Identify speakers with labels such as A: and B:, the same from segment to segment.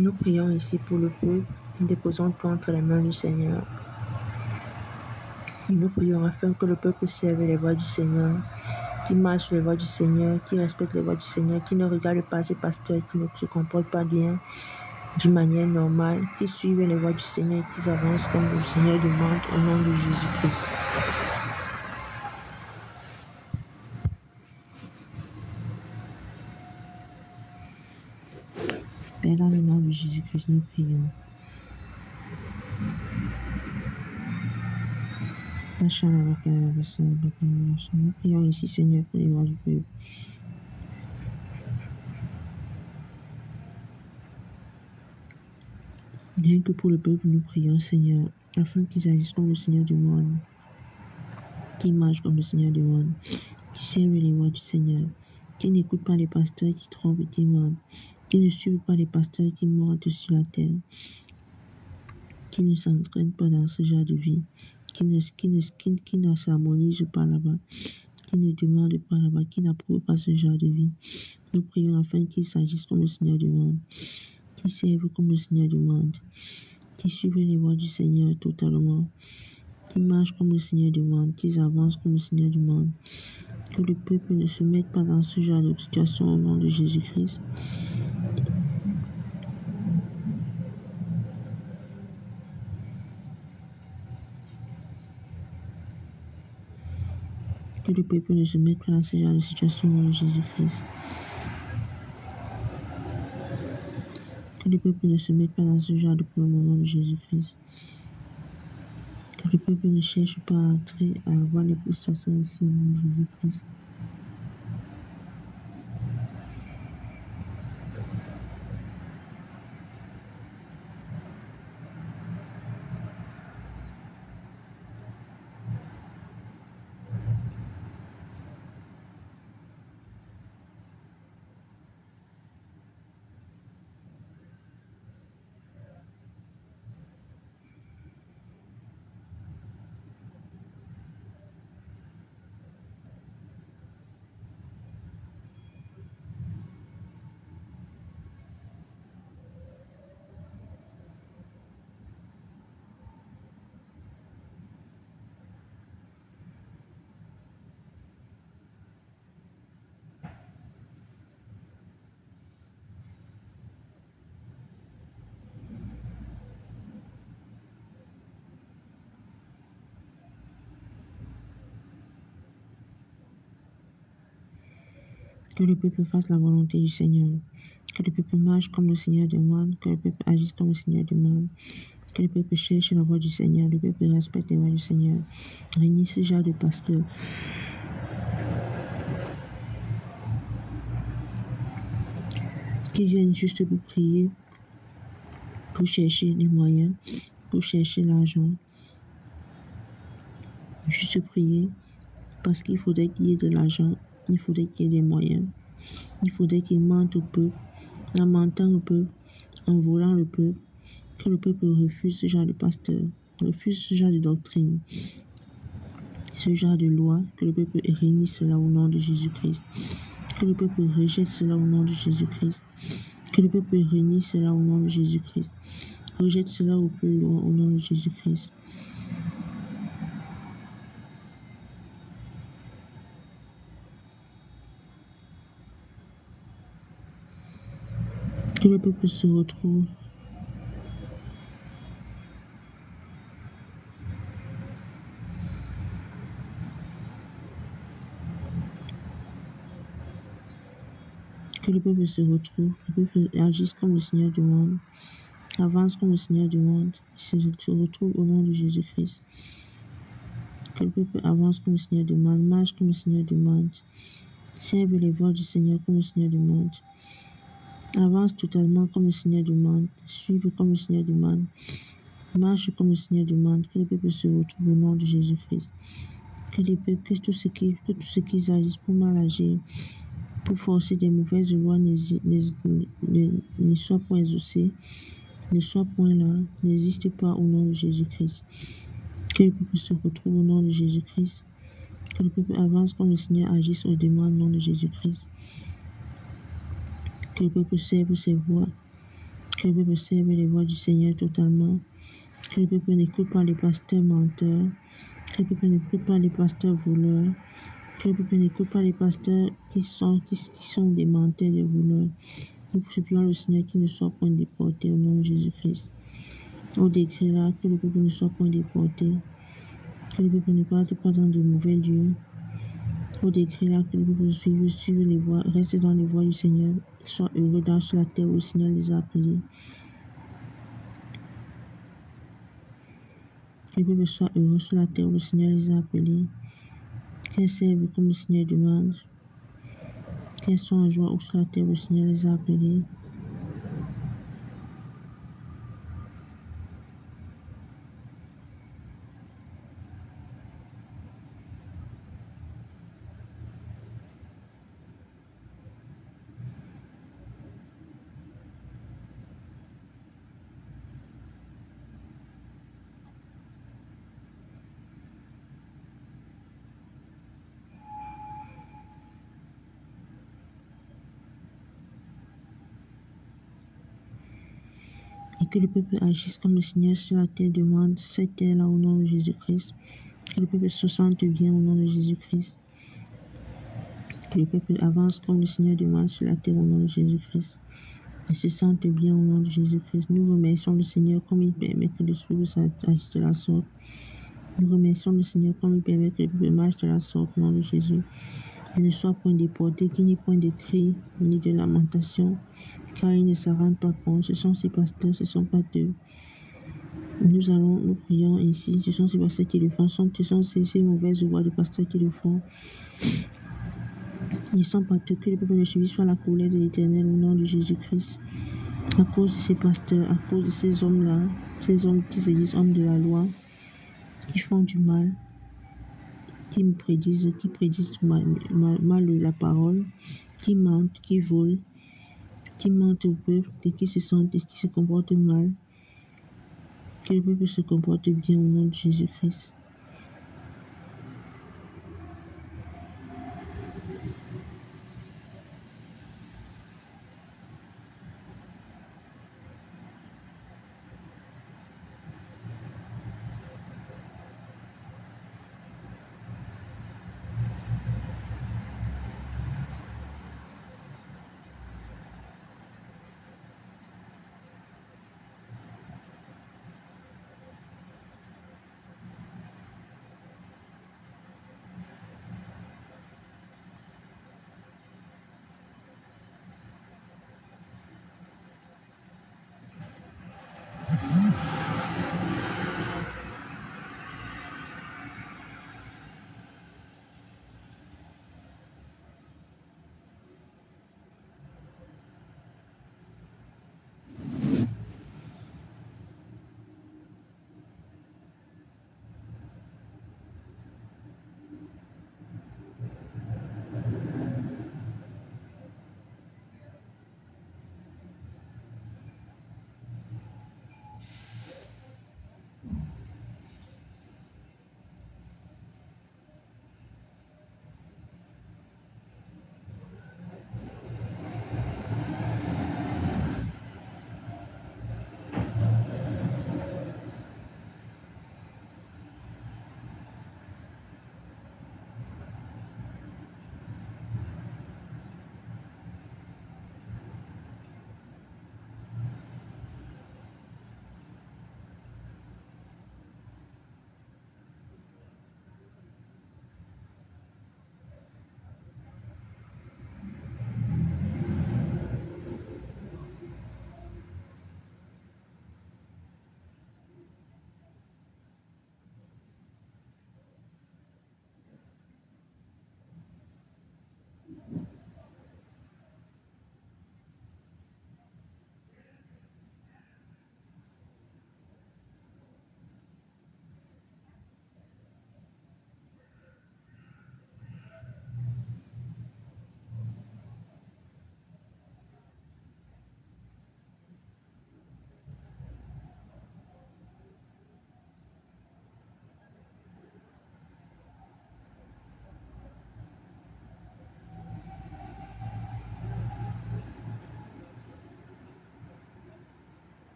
A: Nous prions ici pour le peuple, nous déposons tout entre les mains du Seigneur. Nous prions afin que le peuple serve les voies du Seigneur, qui marche sur les voies du Seigneur, qui respecte les voies du Seigneur, qui ne regarde pas ses pasteurs qui ne se comportent pas bien d'une manière normale, qui suivent les voies du Seigneur et qui avancent comme le Seigneur demande au nom de Jésus-Christ. Père, dans le nom de Jésus-Christ, nous prions. Nous prions ici, Seigneur, pour les voies du peuple. Rien que pour le peuple, nous prions, Seigneur, afin qu'ils agissent comme le Seigneur demande, qu'ils marchent comme le Seigneur demande, qui servent les voies du Seigneur, qui n'écoutent pas les pasteurs qui trompent et qui mentent, qui ne suivent pas les pasteurs qui mentent sur la terre, qui ne s'entraînent pas dans ce genre de vie, qui ne s'harmonisent pas là-bas, qui ne demandent pas là-bas, qui n'approuvent pas ce genre de vie. Nous prions afin qu'ils s'agissent comme le Seigneur demande, qui servent comme le Seigneur demande, qui suivent les voies du Seigneur totalement, qui marchent comme le Seigneur demande, qui avancent comme le Seigneur demande. Que le peuple ne se mette pas dans ce genre de situation au nom de Jésus-Christ. Que le peuple ne se mette pas dans ce genre de situation au nom de Jésus-Christ. Que le peuple ne se mette pas dans ce genre de problème au nom de Jésus-Christ. Que le peuple ne cherche pas à entrer, à avoir les prestations ici au nom de Jésus-Christ. Que le peuple fasse la volonté du Seigneur. Que le peuple marche comme le Seigneur demande. Que le peuple agisse comme le Seigneur demande. Que le peuple cherche la voie du Seigneur. Le peuple respecte les voies du Seigneur. Réunis ce genre de pasteurs qui viennent juste pour prier, pour chercher les moyens, pour chercher l'argent. Juste prier parce qu'il faudrait qu'il y ait de l'argent. Il faudrait qu'il y ait des moyens. Il faudrait qu'ils mentent au peuple, en mentant au peuple, en volant le peuple, que le peuple refuse ce genre de pasteur, refuse ce genre de doctrine, ce genre de loi, que le peuple réunisse cela au nom de Jésus-Christ, que le peuple rejette cela au nom de Jésus-Christ, que le peuple réunisse cela au nom de Jésus-Christ, rejette cela au plus loin au nom de Jésus-Christ. Que le peuple se retrouve. Que le peuple se retrouve, le peuple agisse comme le Seigneur demande, avance comme le Seigneur demande, se retrouve au nom de Jésus-Christ. Que le peuple avance comme le Seigneur demande, marche comme le Seigneur demande, serve les voies du Seigneur comme le Seigneur demande, avance totalement comme le Seigneur demande, suive comme le Seigneur demande, marche comme le Seigneur demande. Que le peuple se retrouve au nom de Jésus-Christ. Que tout ce qu'ils agissent pour mal agir, pour forcer des mauvaises lois ne soit point exaucé, ne soit point là, n'existe pas au nom de Jésus-Christ. Que le peuple se retrouve au nom de Jésus-Christ. Que le peuple avance comme le Seigneur agisse au demande au nom de Jésus-Christ. Que le peuple serve ses voies. Que le peuple serve les voix du Seigneur totalement. Que le peuple n'écoute pas les pasteurs menteurs. Que le peuple n'écoute pas les pasteurs voleurs. Que le peuple n'écoute pas les pasteurs qui sont des menteurs, des voleurs. Nous supplions le Seigneur qu'il ne soit point déporté au nom de Jésus-Christ. Au décret là, que le peuple ne soit point déporté. Que le peuple ne parte pas dans de mauvais lieux. Au décret là, que le peuple suive les voies, reste dans les voies du Seigneur. Soit heureux dans sur la terre où le Seigneur les a appelés. Que le peuple soit heureux sur la terre où le Seigneur les a appelés. Qu'elles servent comme le Seigneur demande. Qu'elles soient en joie sur la terre où le Seigneur les a appelés. Et que le peuple agisse comme le Seigneur sur la terre demande, cette terre-là au nom de Jésus-Christ. Que le peuple se sente bien au nom de Jésus-Christ. Que le peuple avance comme le Seigneur demande sur la terre au nom de Jésus-Christ. Et se sente bien au nom de Jésus-Christ. Nous remercions le Seigneur comme il permet que le peuple agisse de la sorte. Nous remercions le Seigneur comme il permet que le peuple marche de la sorte au nom de Jésus. Il ne soit point déporté, qu'il n'y ait point de cris, ni de lamentation, car ils ne s'en rendent pas compte. Ce sont ces pasteurs, ce ne sont pas eux. Nous prions ainsi. Ce sont ces pasteurs qui le font, ce sont ces mauvaises voix de pasteurs qui le font. Ils ne sont pas eux, que le peuple ne subisse pas la colère de l'Éternel au nom de Jésus-Christ. À cause de ces pasteurs, à cause de ces hommes-là, ces hommes qui se disent hommes de la loi, qui font du mal, qui prédisent mal la parole, qui mentent, qui volent, qui mentent au peuple et qui se comportent mal. Que le peuple se comporte bien au nom de Jésus-Christ.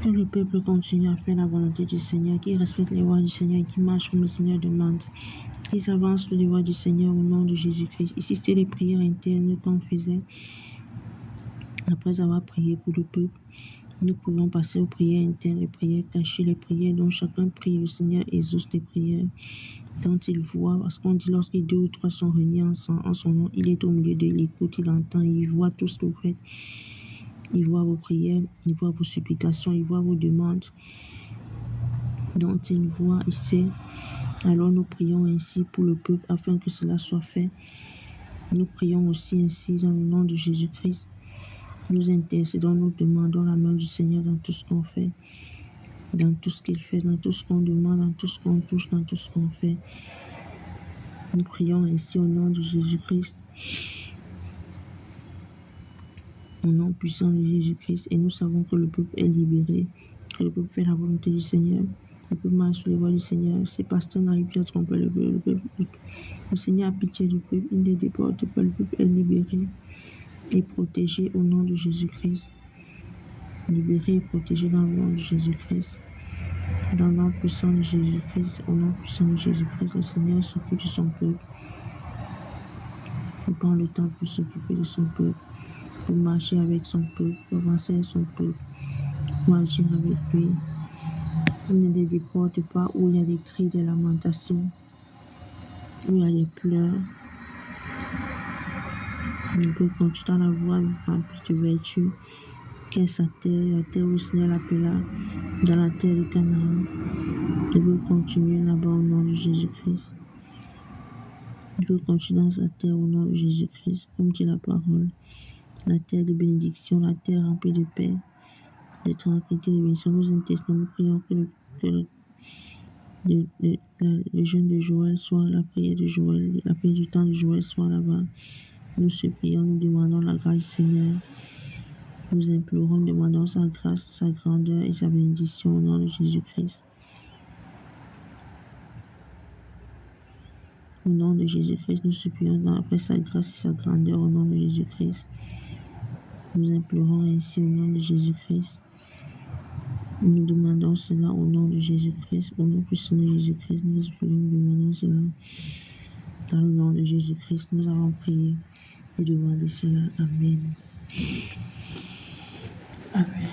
A: Que le peuple continue à faire la volonté du Seigneur, qui respecte les voies du Seigneur, qui marche comme le Seigneur demande, qui s'avance sur les voies du Seigneur au nom de Jésus-Christ. Ici, c'était les prières internes qu'on faisait après avoir prié pour le peuple. Nous pouvons passer aux prières internes, les prières cachées, les prières dont chacun prie. Le Seigneur exauce les prières dont il voit, parce qu'on dit lorsque 2 ou 3 sont réunis en son nom, il est au milieu de l'écoute, il entend, il voit tout ce que vous faites. Il voit vos prières, il voit vos supplications, il voit vos demandes dont il voit et sait. Alors nous prions ainsi pour le peuple afin que cela soit fait. Nous prions aussi ainsi dans le nom de Jésus-Christ. Nous intercédons, nous demandons la main du Seigneur dans tout ce qu'on fait, dans tout ce qu'il fait, dans tout ce qu'on demande, dans tout ce qu'on touche, dans tout ce qu'on fait. Nous prions ainsi au nom de Jésus-Christ, au nom puissant de Jésus-Christ. Et nous savons que le peuple est libéré, que le peuple fait la volonté du Seigneur. Le peuple marche sur les voies du Seigneur. Ces pasteurs n'arrivent plus à tromper le peuple. Le Seigneur a pitié du peuple. Il ne déporte pas. Le peuple est libéré et protégé au nom de Jésus-Christ. Libéré et protégé dans le nom de Jésus-Christ. Dans le nom puissant de Jésus-Christ, au nom puissant de Jésus-Christ, le Seigneur s'occupe de son peuple. Il prend le temps pour s'occuper de son peuple, pour marcher avec son peuple, pour avancer avec son peuple, pour agir avec lui. Il ne les déporte pas où il y a des cris, des lamentations, où il y a des pleurs. Le peuple continue dans la voie remplie de vertu, qui est sa terre, la terre où le Seigneur l'appela, dans la terre de Canaan. Le peuple continue là-bas au nom de Jésus-Christ. Le peuple continue dans sa terre au nom de Jésus-Christ, comme dit la parole. La terre de bénédiction, la terre remplie de paix, de tranquillité, de bénédiction. Nous intercédons, nous prions que le jeûne de Joël soit, la prière de Joël, la prière du temps de Joël soit là-bas. Nous supplions, nous demandons la grâce du Seigneur. Nous implorons, demandons sa grâce, sa grandeur et sa bénédiction au nom de Jésus-Christ. Au nom de Jésus-Christ, nous supplions après sa grâce et sa grandeur au nom de Jésus-Christ. Nous implorons ainsi au nom de Jésus-Christ. Nous demandons cela au nom de Jésus-Christ, au nom puissant de Jésus-Christ. Nous demandons cela dans le nom de Jésus-Christ. Nous avons prié et demandé cela. Amen. Amen.